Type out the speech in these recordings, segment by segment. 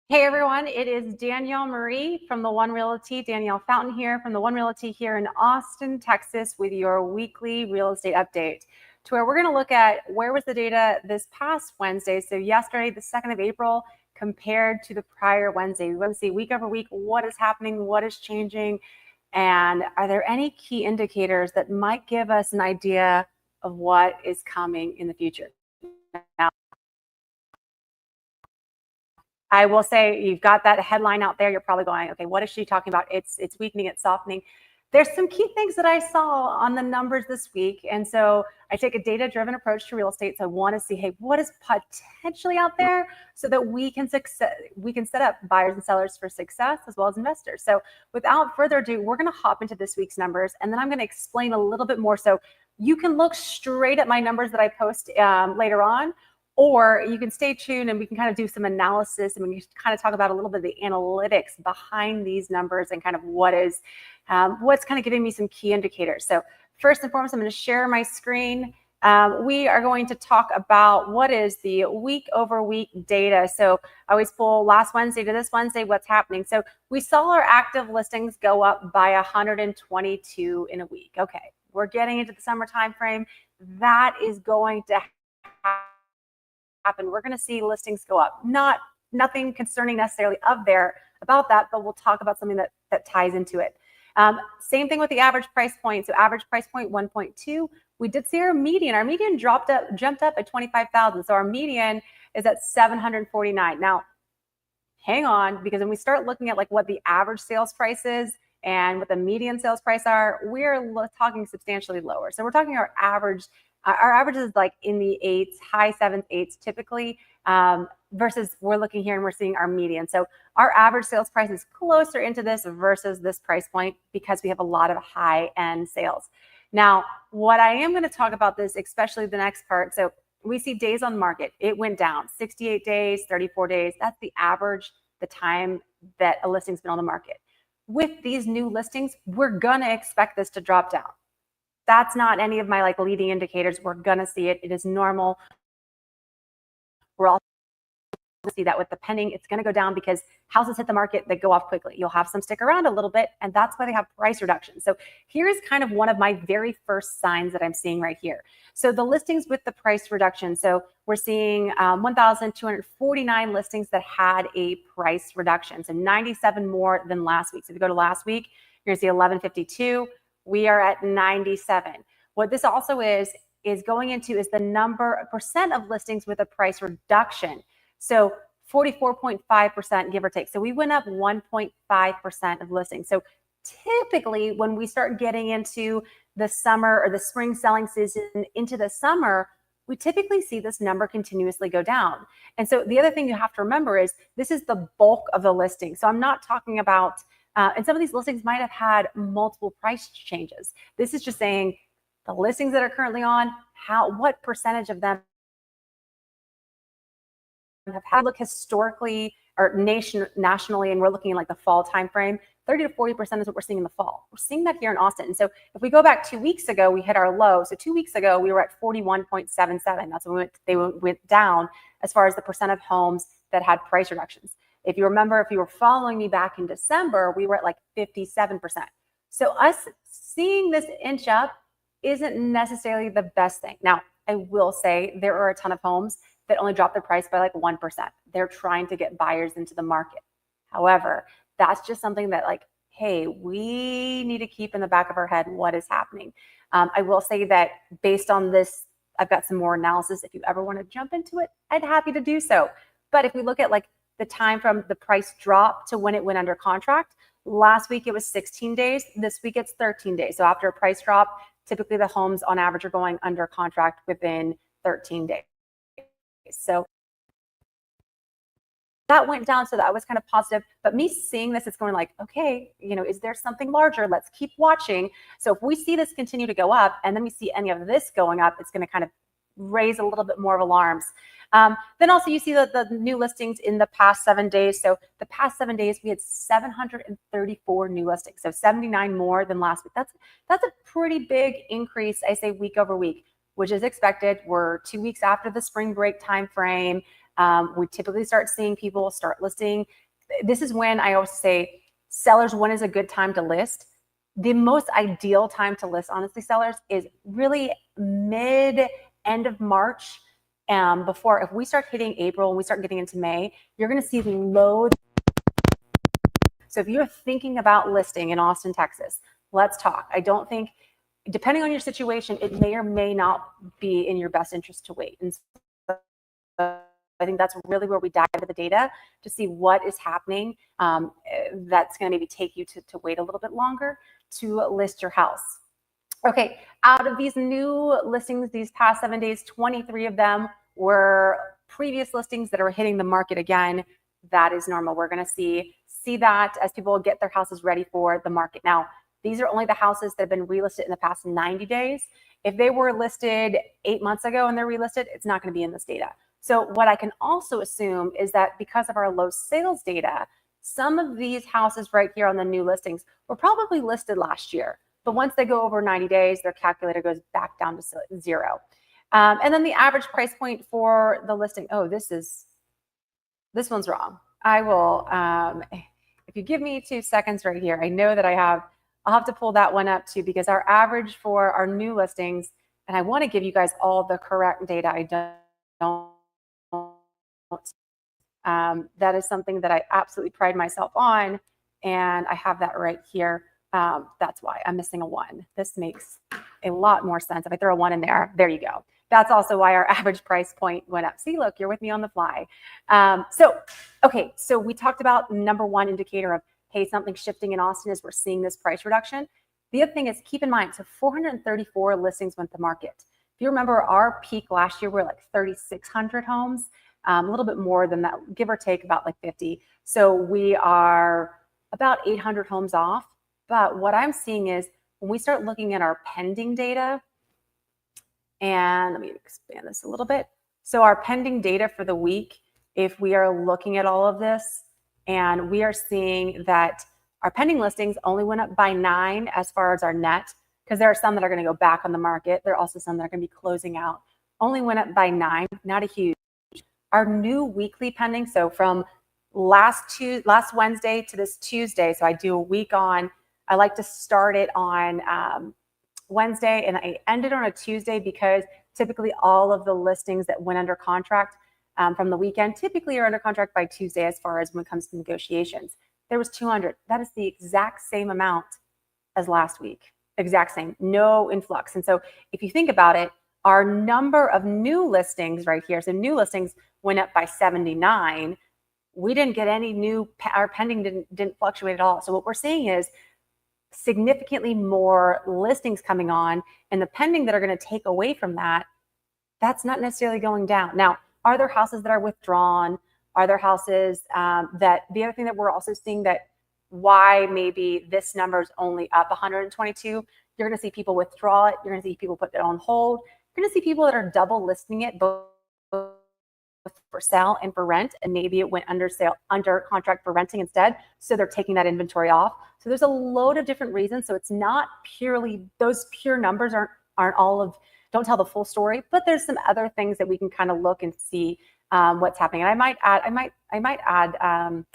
Hey everyone, it is Danielle Marie from the One Realty, Danielle Fountain here from the One Realty here in Austin, Texas with your weekly real estate update to where we're going to look at where was the data this past Wednesday. So yesterday, the 2nd of April compared to the prior Wednesday. We want to see week over week what is happening, what is changing, and are there any key indicators that might give us an idea of what is coming in the future. Now, I will say you've got that headline out there. You're probably going, okay, what is she talking about? It's weakening, it's softening. There's some key things that I saw on the numbers this week. And so I take a data-driven approach to real estate. So I want to see, hey, what is potentially out there so that we can set up buyers and sellers for success as well as investors. So without further ado, we're going to hop into this week's numbers, and then I'm going to explain a little bit more. So you can look straight at my numbers that I post later on, or you can stay tuned and we can kind of do some analysis and we can kind of talk about a little bit of the analytics behind these numbers and kind of what's kind of giving me some key indicators. So first and foremost, I'm going to share my screen. We are going to talk about what is the week over week data. So I always pull last Wednesday to this Wednesday, what's happening. So we saw our active listings go up by 122 in a week. Okay, we're getting into the summer time frame. That is going to happen. We're going to see listings go up. Nothing concerning necessarily about that, but we'll talk about something that ties into it. Same thing with the average price point. So average price point 1.2. We did see our median. Our median jumped up at 25,000. So our median is at 749. Now, hang on, because when we start looking at like what the average sales price is and what the median sales price are, we're talking substantially lower. So we're talking our average is like in the 8s, high 7s, 8s typically, versus we're looking here and we're seeing our median. So our average sales price is closer into this versus this price point because we have a lot of high-end sales. Now, what I am going to talk about this, especially the next part. So we see days on market. It went down 68 days, 34 days. That's the average, the time that a listing's been on the market. With these new listings, we're going to expect this to drop down. That's not any of my like leading indicators. We're going to see it. It is normal. We're also going to see that with the pending, it's going to go down because houses hit the market, they go off quickly. You'll have some stick around a little bit, and that's why they have price reductions. So here's kind of one of my very first signs that I'm seeing right here. So the listings with the price reduction. So we're seeing 1,249 listings that had a price reduction. So 97 more than last week. So if you go to last week, you're going to see 1,152. We are at 97. What this also is going into is the percent of listings with a price reduction. So 44.5%, give or take. So we went up 1.5% of listings. So typically when we start getting into the summer or the spring selling season into the summer, we typically see this number continuously go down. And so the other thing you have to remember is this is the bulk of the listing. So I'm not talking about and some of these listings might have had multiple price changes. This is just saying the listings that are currently on, what percentage of them have had. Look historically or nationally, and we're looking in like the fall timeframe. 30 to 40% is what we're seeing in the fall. We're seeing that here in Austin. So if we go back 2 weeks ago, we hit our low. So 2 weeks ago, we were at 41.77. That's when they went down as far as the percent of homes that had price reductions. If you remember, if you were following me back in December, we were at like 57%. So us seeing this inch up isn't necessarily the best thing. Now, I will say there are a ton of homes that only drop their price by like 1%. They're trying to get buyers into the market. However, that's just something that like, hey, we need to keep in the back of our head what is happening. I will say that based on this, I've got some more analysis. If you ever want to jump into it, I'd be happy to do so. But if we look at like the time from the price drop to when it went under contract, last week it was 16 days. This week it's 13 days. So after a price drop, typically the homes on average are going under contract within 13 days. So that went down, so that was kind of positive. But me seeing this, it's going like, okay, is there something larger? Let's keep watching. So if we see this continue to go up and then we see any of this going up, it's going to kind of raise a little bit more of alarms. Then also you see the new listings in the past 7 days. So the past 7 days, we had 734 new listings. So 79 more than last week. That's a pretty big increase, I say week over week, which is expected. We're 2 weeks after the spring break time frame. We typically start seeing people start listing. This is when I always say, sellers, when is a good time to list? The most ideal time to list, honestly, sellers, is really end of March. Before, if we start hitting April and we start getting into May, you're going to see loads. So if you're thinking about listing in Austin, Texas, let's talk. I don't think, depending on your situation, it may or may not be in your best interest to wait. And so I think that's really where we dive into the data to see what is happening. That's going to maybe take you to wait a little bit longer to list your house. Okay, out of these new listings these past 7 days, 23 of them were previous listings that are hitting the market again. That is normal. We're going to see that as people get their houses ready for the market. Now, these are only the houses that have been relisted in the past 90 days. If they were listed 8 months ago and they're relisted, it's not going to be in this data. So what I can also assume is that because of our low sales data, some of these houses right here on the new listings were probably listed last year. But once they go over 90 days, their calculator goes back down to 0. And then the average price point for the listing. Oh, this one's wrong. I will, if you give me 2 seconds right here, I know that I'll have to pull that one up too, because our average for our new listings, and I want to give you guys all the correct data. I don't. That is something that I absolutely pride myself on, and I have that right here. That's why I'm missing a 1. This makes a lot more sense. If I throw a 1 in there, there you go. That's also why our average price point went up. See, look, you're with me on the fly. So we talked about number 1 indicator of, hey, something's shifting in Austin as we're seeing this price reduction. The other thing is, keep in mind, so 434 listings went to market. If you remember, our peak last year, we're like 3,600 homes, a little bit more than that, give or take about like 50. So we are about 800 homes off. But what I'm seeing is when we start looking at our pending data, and let me expand this a little bit. So our pending data for the week, if we are looking at all of this, and we are seeing that our pending listings only went up by 9 as far as our net, because there are some that are going to go back on the market. There are also some that are going to be closing out. Only went up by 9, not a huge. Our new weekly pending, so from last Wednesday to this Tuesday, so I do a week on, I like to start it on Wednesday and I ended on a Tuesday, because typically all of the listings that went under contract from the weekend typically are under contract by Tuesday as far as when it comes to negotiations. There was 200. That is the exact same amount as last week. Exact same, no influx. And so if you think about it, our number of new listings right here, so new listings went up by 79. We didn't get any new, our pending didn't fluctuate at all. So what we're seeing is significantly more listings coming on, and the pending that are going to take away from that, that's not necessarily going down. Now, are there houses that are withdrawn? Are there houses that, the other thing that we're also seeing, that why maybe this number is only up 122, you're going to see people withdraw it. You're going to see people put it on hold. You're going to see people that are double listing it, both for sale and for rent, and maybe it went under contract for renting instead, so they're taking that inventory off. So there's a load of different reasons. So it's not purely, those pure numbers aren't all of, don't tell the full story, but there's some other things that we can kind of look and see what's happening. And I might add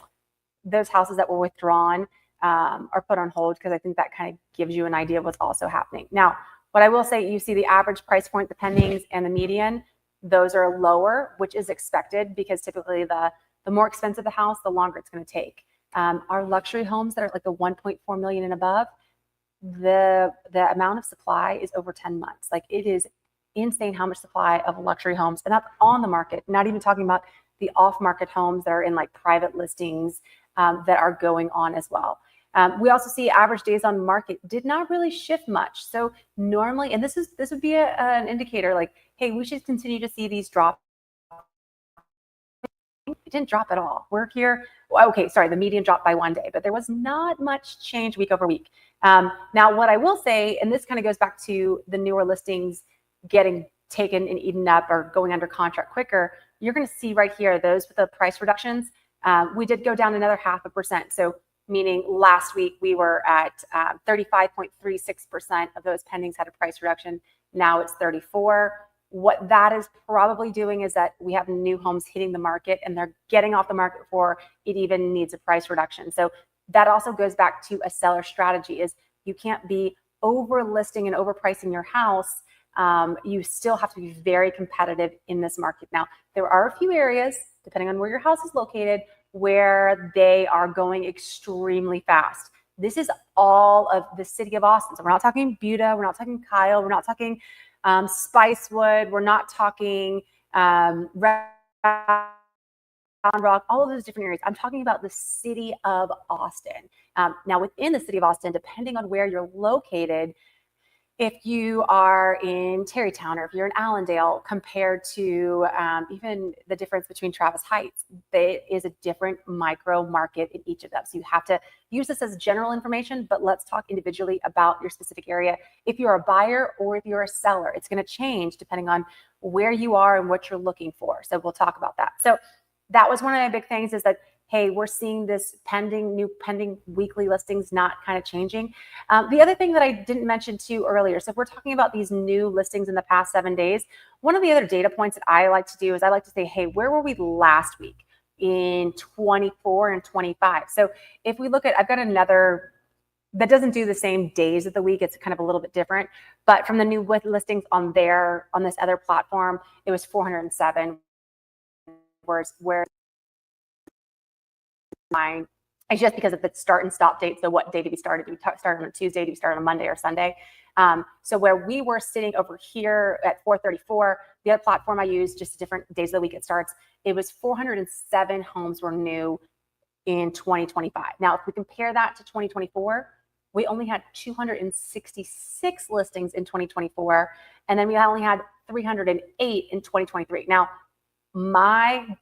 those houses that were withdrawn or put on hold, because I think that kind of gives you an idea of what's also happening. Now, what I will say, you see the average price point, the pendings and the median, those are lower, which is expected, because typically the more expensive the house, the longer it's going to take. Our luxury homes that are like the 1.4 million and above, the amount of supply is over 10 months. Like, it is insane how much supply of luxury homes, and that's on the market, not even talking about the off-market homes that are in like private listings that are going on as well. We also see average days on market did not really shift much. So normally, and this would be an indicator like, hey, we should continue to see these drop. It didn't drop at all. We're here. Okay, sorry, the median dropped by 1 day, but there was not much change week over week. Now, what I will say, and this kind of goes back to the newer listings getting taken and eaten up or going under contract quicker, you're going to see right here, those with the price reductions, we did go down another 0.5%. So meaning last week we were at 35.36% of those pendings had a price reduction. Now it's 34. What that is probably doing is that we have new homes hitting the market and they're getting off the market before it even needs a price reduction. So that also goes back to a seller strategy is you can't be over listing and overpricing your house. You still have to be very competitive in this market. Now, there are a few areas, depending on where your house is located, where they are going extremely fast. This is all of the city of Austin. So we're not talking Buda, we're not talking Kyle, we're not talking Spicewood, we're not talking Round Rock, all of those different areas. I'm talking about the city of Austin. Now, within the city of Austin, depending on where you're located, if you are in Tarrytown or if you're in Allendale, compared to even the difference between Travis Heights, there is a different micro market in each of them. So you have to use this as general information, but let's talk individually about your specific area. If you're a buyer or if you're a seller, it's going to change depending on where you are and what you're looking for. So we'll talk about that. So that was one of my big things is that, hey, we're seeing this pending weekly listings not kind of changing. The other thing that I didn't mention too earlier, so if we're talking about these new listings in the past 7 days, one of the other data points that I like to do is I like to say, hey, where were we last week in 24 and 25? So if we look at, I've got another that doesn't do the same days of the week. It's kind of a little bit different, but from the new listings on this other platform, it was 407, where mine it's just because of the start and stop date. So what day did we start? Did we start on a Tuesday? Did we start on a Monday or Sunday? So where we were sitting over here at 434, the other platform I used, just different days of the week it starts, it was 407 homes were new in 2025. Now, if we compare that to 2024, we only had 266 listings in 2024, and then we only had 308 in 2023. Now, my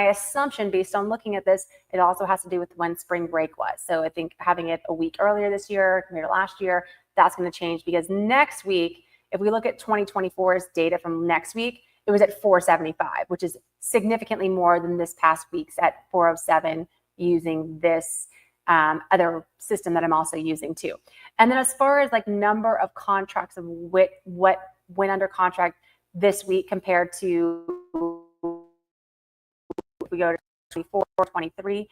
assumption based on looking at this, it also has to do with when spring break was. So I think having it a week earlier this year compared to last year, that's going to change because next week, if we look at 2024's data from next week, it was at 475, which is significantly more than this past week's at 407 using this other system that I'm also using too. And then as far as like number of contracts of what went under contract this week compared to if we go to 24, 23,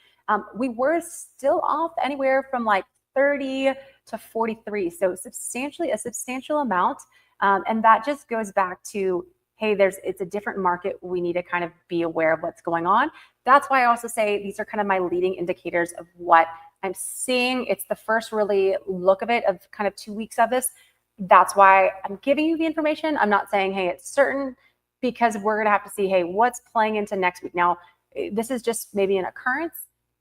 we were still off anywhere from like 30 to 43. So a substantial amount. And that just goes back to, hey, it's a different market. We need to kind of be aware of what's going on. That's why I also say these are kind of my leading indicators of what I'm seeing. It's the first really look of it of kind of 2 weeks of this. That's why I'm giving you the information. I'm not saying, hey, it's certain, because we're going to have to see, hey, what's playing into next week. Now, this is just maybe an occurrence.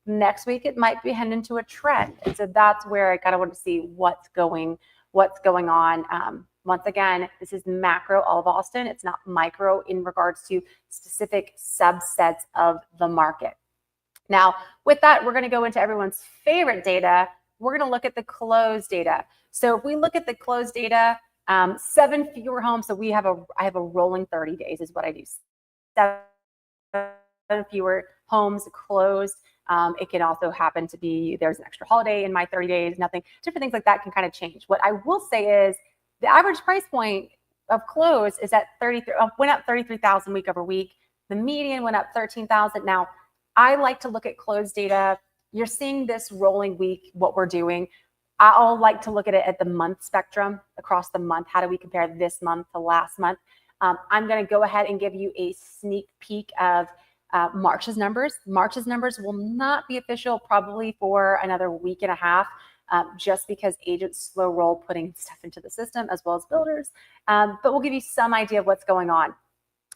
Next week, it might be heading into a trend. And so that's where I kind of want to see what's going on. Once again, this is macro all of Austin. It's not micro in regards to specific subsets of the market. Now, with that, we're going to go into everyone's favorite data. We're going to look at the closed data. So if we look at the closed data, 7 fewer homes. So I have a rolling 30 days is what I do. 7 fewer homes closed. It can also happen to be there's an extra holiday in my 30 days, different things like that can kind of change. What I will say is the average price point of close is at 33, went up 33,000 week over week. The median went up 13,000. Now, I like to look at closed data. You're seeing this rolling week, what we're doing. I'll like to look at it at the month spectrum across the month. How do we compare this month to last month? I'm going to go ahead and give you a sneak peek of March's numbers. March's numbers will not be official probably for another week and a half, just because agents slow roll putting stuff into the system as well as builders. But we'll give you some idea of what's going on.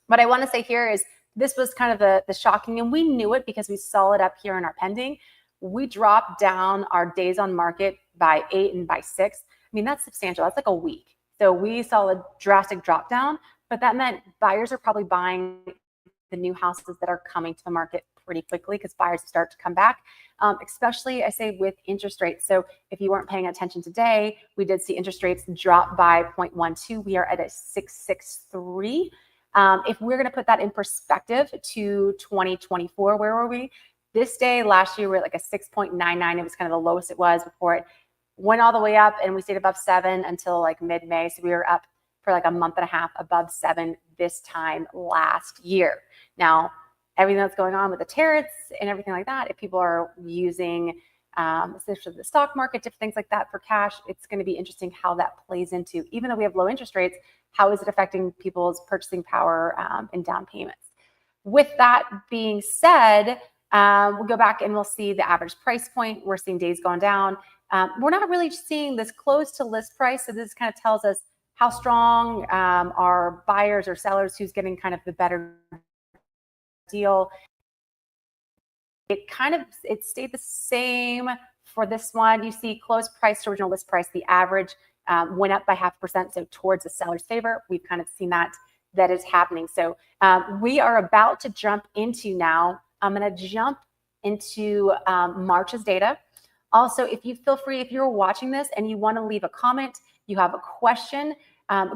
What I want to say here is this was kind of the shocking, and we knew it because we saw it up here in our pending. We dropped down our days on market by 8 and by 6. I mean, that's substantial. That's like a week. So we saw a drastic drop down, but that meant buyers are probably buying the new houses that are coming to the market pretty quickly because buyers start to come back, especially I say with interest rates. So if you weren't paying attention today, we did see interest rates drop by 0.12. We are at a 6.63. If we're going to put that in perspective to 2024, where were we? This day last year, we were at like a 6.99. It was kind of the lowest it was before it went all the way up, and we stayed above 7 until like mid-May. So we were up for like a month and a half above 7 this time last year. Now, everything that's going on with the tariffs and everything like that, if people are using especially the stock market, different things like that for cash, it's going to be interesting how that plays into, even though we have low interest rates, how is it affecting people's purchasing power and down payments? With that being said, we'll go back and we'll see the average price point. We're seeing days going down. We're not really seeing this close to list price. So this kind of tells us how strong are buyers or sellers, who's getting kind of the better deal. It stayed the same for this one. You see closed price to original list price, the average went up by 0.5%, so towards the seller's favor. We've kind of seen that is happening. So we are about to jump into now. I'm going to jump into March's data. Also, if you're watching this and you want to leave a comment, you have a question,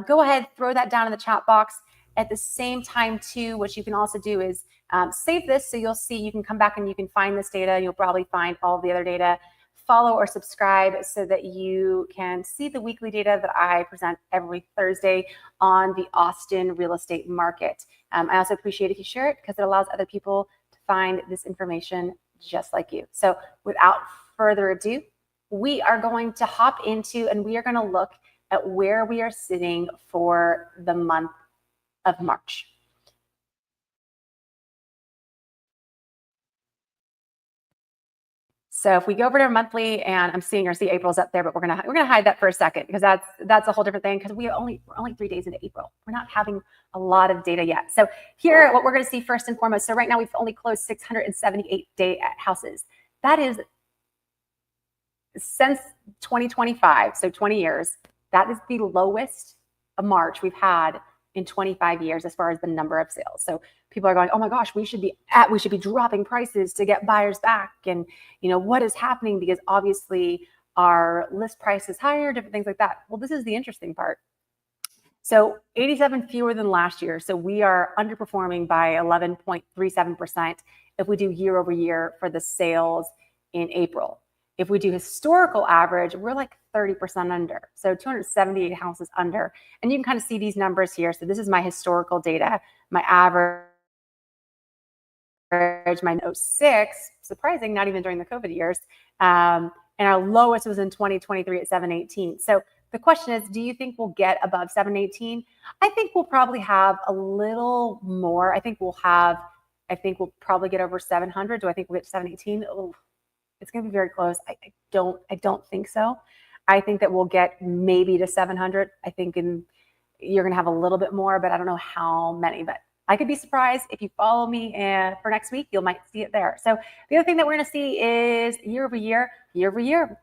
go ahead, throw that down in the chat box. At the same time too, what you can also do is save this, so you'll see, you can come back and you can find this data. You'll probably find all the other data. Follow or subscribe so that you can see the weekly data that I present every Thursday on the Austin real estate market. I also appreciate if you share it, because it allows other people to find this information just like you. So without further ado, we are going to hop into, and we are going to look at where we are sitting for the month of March. So if we go over to our monthly, and I'm seeing April's up there, but we're gonna hide that for a second, because that's a whole different thing, because we're only 3 days into April. We're not having a lot of data yet. So here, what we're gonna see first and foremost. So right now we've only closed 678 day houses. That is since 2025, so 20 years. That is the lowest of March we've had in 25 years as far as the number of sales. So people are going, oh my gosh, we should be dropping prices to get buyers back. And what is happening? Because obviously our list price is higher, different things like that. Well, this is the interesting part. So 87 fewer than last year. So we are underperforming by 11.37% if we do year over year for the sales in April. If we do historical average, we're like 30% under. So 278 houses under. And you can kind of see these numbers here. So this is my historical data, my average, my 06, surprising, not even during the COVID years. And our lowest was in 2023 at 718. So the question is, do you think we'll get above 718? I think we'll probably have a little more. I think we'll probably get over 700. Do I think we'll get 718? Oh, it's going to be very close. I don't think so. I think that we'll get maybe to 700. I think you're going to have a little bit more, but I don't know how many. But I could be surprised. If you follow me for next week, you might see it there. So the other thing that we're going to see is year over year,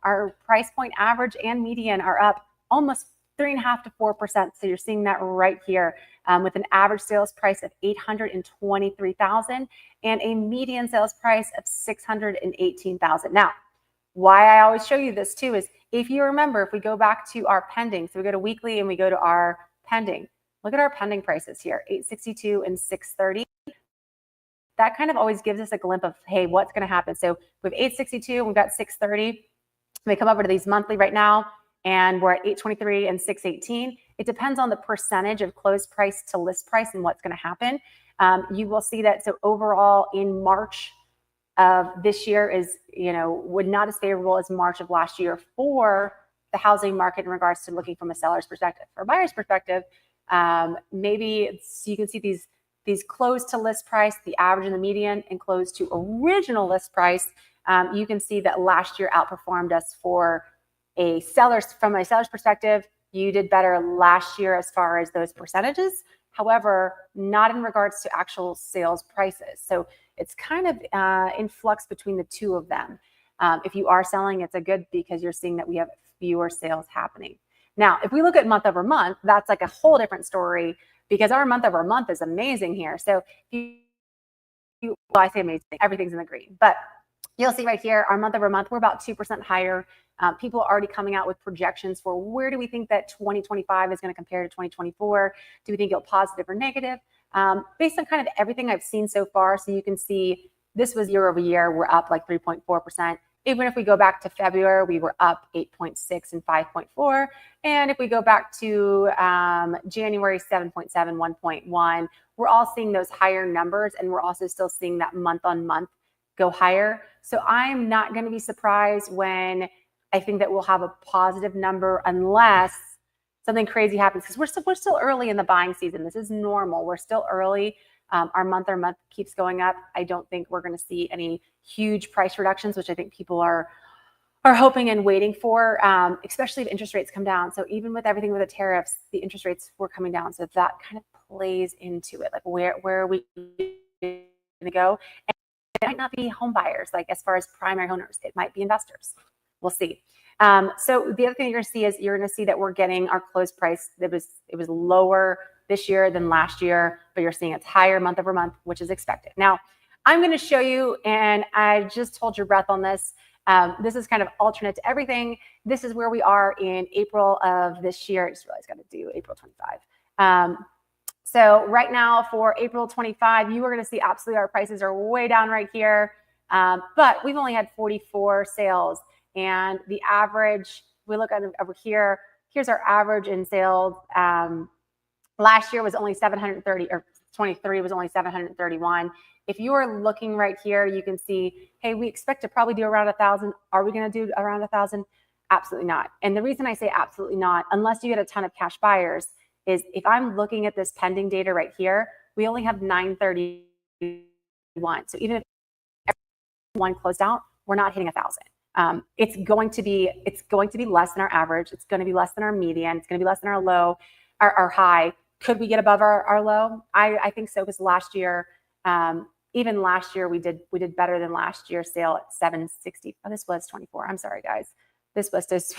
our price point average and median are up almost 3.5 to 4%. So you're seeing that right here with an average sales price of $823,000 and a median sales price of $618,000. Now, why I always show you this too is, if you remember, if we go back to our pending, so we go to weekly and we go to our pending, look at our pending prices here, 862 and 630. That kind of always gives us a glimpse of, hey, what's going to happen. So we have 862, we've got 630. We come over to these monthly right now, and we're at 823 and 618. It depends on the percentage of closed price to list price and what's going to happen. You will see that. So overall in March of this year is, would not as favorable as March of last year for the housing market in regards to looking from a seller's perspective. For a buyer's perspective, maybe you can see these closed to list price, the average and the median, and closed to original list price. You can see that last year outperformed us from a seller's perspective. You did better last year as far as those percentages. However, not in regards to actual sales prices. So it's kind of in flux between the two of them. If you are selling, it's a good, because you're seeing that we have fewer sales happening. Now, if we look at month over month, that's like a whole different story, because our month over month is amazing here. So well, I say amazing, everything's in the green, but you'll see right here, our month over month, we're about 2% higher. People are already coming out with projections for where do we think that 2025 is going to compare to 2024? Do we think it'll positive or negative? Based on kind of everything I've seen so far. So you can see this was year over year, we're up like 3.4%. Even if we go back to February, we were up 8.6 and 5.4. And if we go back to January, 7.7, 1.1, we're all seeing those higher numbers, and we're also still seeing that month on month go higher. So I'm not going to be surprised when I think that we'll have a positive number unless something crazy happens, because we're still early in the buying season. This is normal. We're still early. Our month keeps going up. I don't think we're going to see any huge price reductions, which I think people are hoping and waiting for, especially if interest rates come down. So even with everything with the tariffs, the interest rates were coming down. So that kind of plays into it. Like where are we going to go? And it might not be home buyers, like as far as primary owners. It might be investors. We'll see. So the other thing you're going to see is you're going to see that we're getting our close price. It was lower this year than last year, but you're seeing it's higher month over month, which is expected. Now, I'm going to show you, and I just hold your breath on this. This is kind of alternate to everything. This is where we are in April of this year. I just realized I got to do April 25. So right now for April 25, you are going to see absolutely our prices are way down right here. But we've only had 44 sales, and the average, we look at it over here, here's our average in sales. Last year was only 730, or 23 was only 731. If you are looking right here, you can see, hey, we expect to probably do around 1,000. Are we going to do around 1,000? Absolutely not. And the reason I say absolutely not, unless you get a ton of cash buyers, is if I'm looking at this pending data right here, we only have 931. So even if one closed out, we're not hitting 1,000. It's going to be less than our average. It's going to be less than our median. It's going to be less than our low, our high. Could we get above our low? I think so, because last year, even last year, we did better than last year's sale at 760. Oh, this was 24. I'm sorry, guys. This was just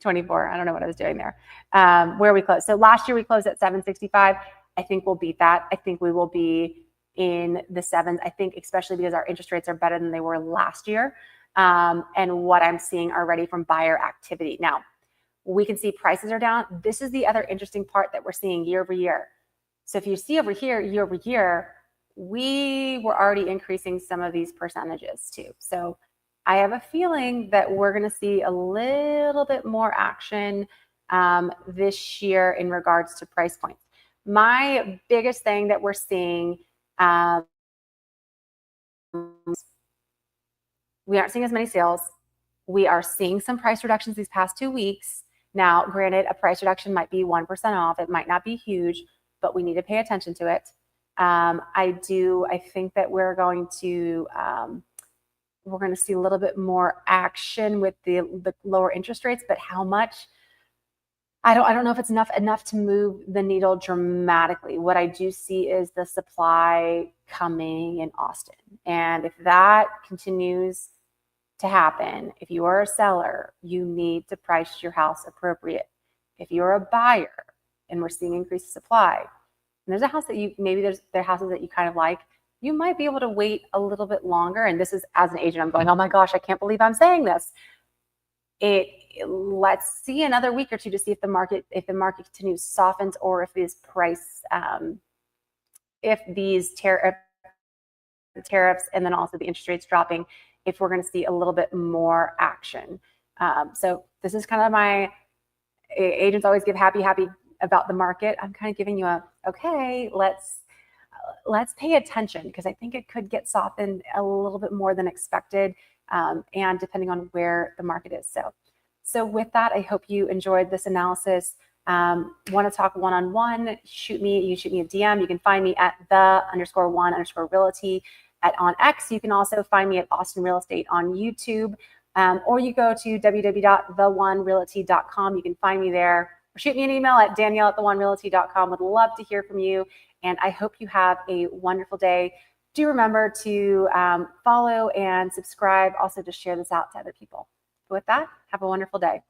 24. I don't know what I was doing there. Where we closed. So last year we closed at 765. I think we'll beat that. I think we will be in the sevens. I think especially because our interest rates are better than they were last year. And what I'm seeing already from buyer activity. Now, we can see prices are down. This is the other interesting part that we're seeing year over year. So if you see over here, year over year, we were already increasing some of these percentages too. So I have a feeling that we're going to see a little bit more action this year in regards to price points. My biggest thing that we're seeing, we aren't seeing as many sales. We are seeing some price reductions these past 2 weeks. Now, granted, a price reduction might be 1% off. It might not be huge, but we need to pay attention to it. I think that we're going to see a little bit more action with the lower interest rates, but how much? I don't know if it's enough to move the needle dramatically. What I do see is the supply coming in Austin. And if that continues to happen, if you are a seller, you need to price your house appropriate. If you're a buyer and we're seeing increased supply, and there's a house that there are houses that you kind of like, you might be able to wait a little bit longer. And this is, as an agent, I'm going, oh my gosh, I can't believe I'm saying this. Let's see another week or two to see if the market continues softens, or if these tariffs and then also the interest rates dropping, if we're going to see a little bit more action. So this is kind of my agents always give happy about the market. I'm kind of giving you okay, let's pay attention, because I think it could get softened a little bit more than expected, and depending on where the market is. So with that, I hope you enjoyed this analysis. Want to talk one-on-one, shoot me a DM. You can find me at _1_realty on X. You can also find me at Austin Real Estate on YouTube, or you go to www.theonerealty.com. You can find me there, or shoot me an email at danielle@theonerealty.com. Would love to hear from you, and I hope you have a wonderful day. Do remember to follow and subscribe, also to share this out to other people. With that, have a wonderful day.